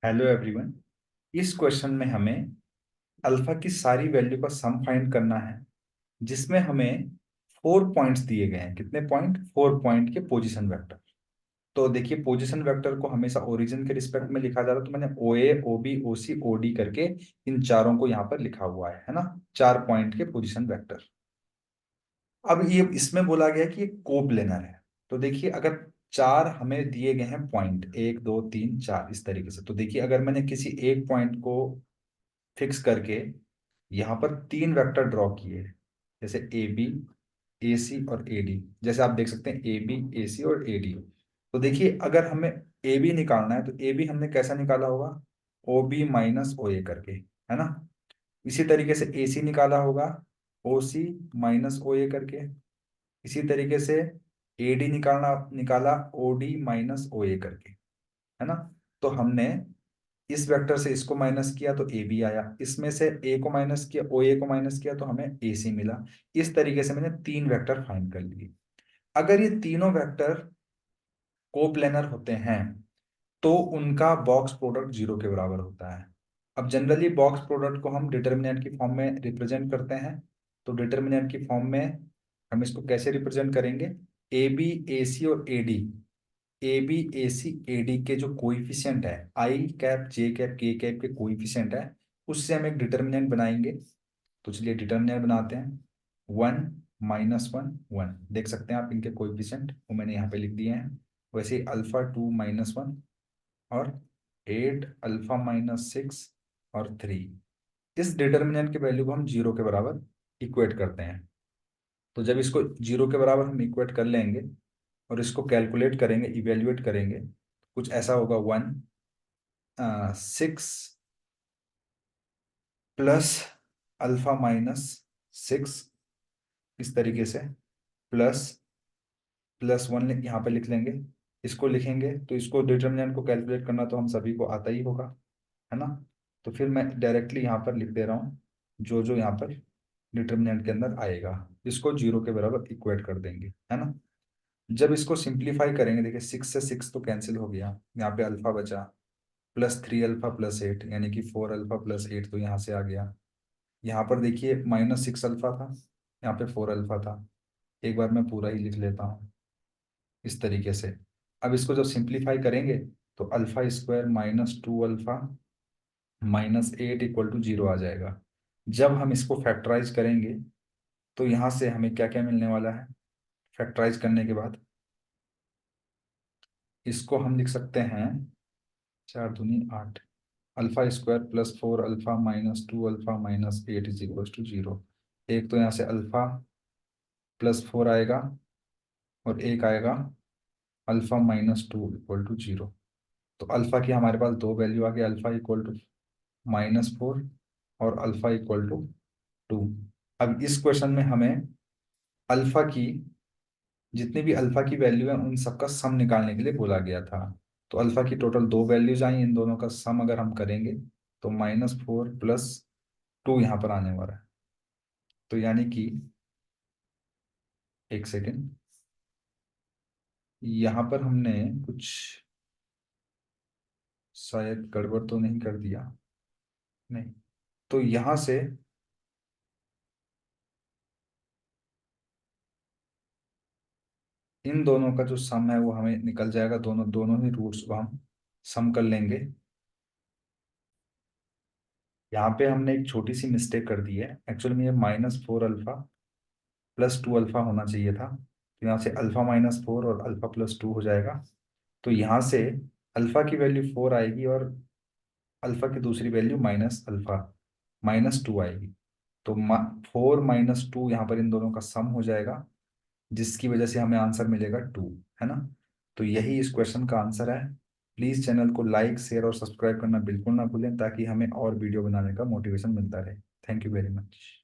Hello everyone. इस question में हमें अल्फा की सारी वैल्यू का सम फाइंड करना है, जिसमें हमें 4 पॉइंट्स दिए गए हैं। कितने पॉइंट? 4 पॉइंट के पोजीशन वेक्टर। तो देखिए, पोजीशन वेक्टर को हमेशा ओरिजिन के रिस्पेक्ट में लिखा जा रहा है, तो मैंने ओ ए, ओ बी, ओ सी, ओ डी करके इन चारों को यहाँ पर लिखा हुआ है ना। 4 पॉइंट के पोजीशन वेक्टर। अब ये इसमें बोला गया कि ये कोप्लेनर है। तो देखिए, अगर चार हमें दिए गए हैं पॉइंट, 1 2 3 4 इस तरीके से, तो देखिए अगर मैंने किसी एक पॉइंट को फिक्स करके यहाँ पर तीन वेक्टर ड्रॉ किए, जैसे ए बी, ए सी और ए डी। जैसे आप देख सकते हैं ए बी, ए सी और ए डी। तो देखिए, अगर हमें ए बी निकालना है तो ए बी हमने कैसा निकाला होगा? ओ बी माइनस ओ ए करके, है ना। इसी तरीके से ए सी निकाला होगा ओ सी माइनस ओ ए करके। इसी तरीके से ए डी निकालना निकाला ओ डी माइनस ओ ए करके, है ना। तो हमने इस वेक्टर से इसको माइनस किया तो ए बी आया, इसमें से ए को माइनस किया, ओ ए को माइनस किया तो हमें ए सी मिला। इस तरीके से मैंने तीन वेक्टर फाइंड कर लिए। अगर ये तीनों वेक्टर कोप्लेनर होते हैं तो उनका बॉक्स प्रोडक्ट जीरो के बराबर होता है। अब जनरली बॉक्स प्रोडक्ट को हम डिटर्मिनेंट की फॉर्म में रिप्रेजेंट करते हैं। तो डिटर्मिनेंट की फॉर्म में हम इसको कैसे रिप्रेजेंट करेंगे? ए बी, ए सी और A D. A B, A C, A D के जो कोइफिशिएंट है, I cap, J cap, K cap के कोइफिशिएंट है, उससे हम एक डिटर्मिनेंट बनाएंगे। तो चलिए डिटर्मिनेंट बनाते हैं। 1 - 1 1 देख सकते हैं आप इनके कोइफिशिएंट, वो मैंने यहाँ पे लिख दिए हैं। वैसे ही अल्फा 2 - 1 और 8 अल्फा - 6 और 3। इस डिटर्मिनेंट के वैल्यू को हम जीरो के बराबर इक्वेट करते हैं। तो जब इसको जीरो के बराबर हम इक्वेट कर लेंगे और इसको कैलकुलेट करेंगे, इवेल्युएट करेंगे, कुछ ऐसा होगा। 6 प्लस अल्फा - 6 इस तरीके से, प्लस प्लस 1 यहाँ पे लिख लेंगे। इसको लिखेंगे तो इसको डिटर्मिनेंट को कैलकुलेट करना तो हम सभी को आता ही होगा, है ना। तो फिर मैं डायरेक्टली यहाँ पर लिख दे रहा हूँ जो जो यहाँ पर डिटर्मिनेंट के अंदर आएगा, इसको जीरो के बराबर इक्वेट कर देंगे, है ना। जब इसको सिंप्लीफाई करेंगे, देखिए 6 से 6 तो कैंसिल हो गया, यहाँ पे अल्फा बचा, +3 अल्फा +8 यानी कि 4 अल्फा +8 तो यहाँ से आ गया। यहाँ पर देखिए -6 अल्फा था, यहाँ पे 4 अल्फा था। एक बार मैं पूरा ही लिख लेता हूँ इस तरीके से। अब इसको जब सिंप्लीफाई करेंगे तो अल्फा² -2 अल्फा - 8 = 0 आ जाएगा। जब हम इसको फैक्टराइज करेंगे तो यहाँ से हमें क्या क्या मिलने वाला है? फैक्टराइज करने के बाद इसको हम लिख सकते हैं 4 दूनी 8, अल्फा² +4 अल्फा - 2 अल्फा - 8 = 0। एक तो यहाँ से अल्फा +4 आएगा और एक आएगा अल्फा - 2 = 0। तो अल्फा की हमारे पास दो वैल्यू आ गई, अल्फा -4 और अल्फा = 2। अब इस क्वेश्चन में हमें अल्फा की, जितनी भी अल्फा की वैल्यू है उन सबका सम निकालने के लिए बोला गया था। तो अल्फा की टोटल दो वैल्यूज आई, इन दोनों का सम अगर हम करेंगे तो -4 + 2 यहाँ पर आने वाला है। तो यानी कि एक सेकेंड, यहाँ पर हमने कुछ शायद गड़बड़ तो नहीं कर दिया? नहीं। तो यहाँ से इन दोनों का जो सम है वो हमें निकल जाएगा, दोनों दोनों ही रूट्स को हम सम कर लेंगे। यहाँ पे हमने एक छोटी सी मिस्टेक कर दी है, एक्चुअली में ये -4 अल्फा +2 अल्फा होना चाहिए था। तो यहाँ से अल्फा - 4 और अल्फा +2 हो जाएगा। तो यहाँ से अल्फा की वैल्यू 4 आएगी और अल्फा की दूसरी वैल्यू -2 आएगी। तो 4 - 2 यहाँ पर इन दोनों का सम हो जाएगा, जिसकी वजह से हमें आंसर मिलेगा 2, है ना। तो यही इस क्वेश्चन का आंसर है। प्लीज़ चैनल को लाइक, शेयर और सब्सक्राइब करना बिल्कुल ना भूलें, ताकि हमें और वीडियो बनाने का मोटिवेशन मिलता रहे। Thank you very much.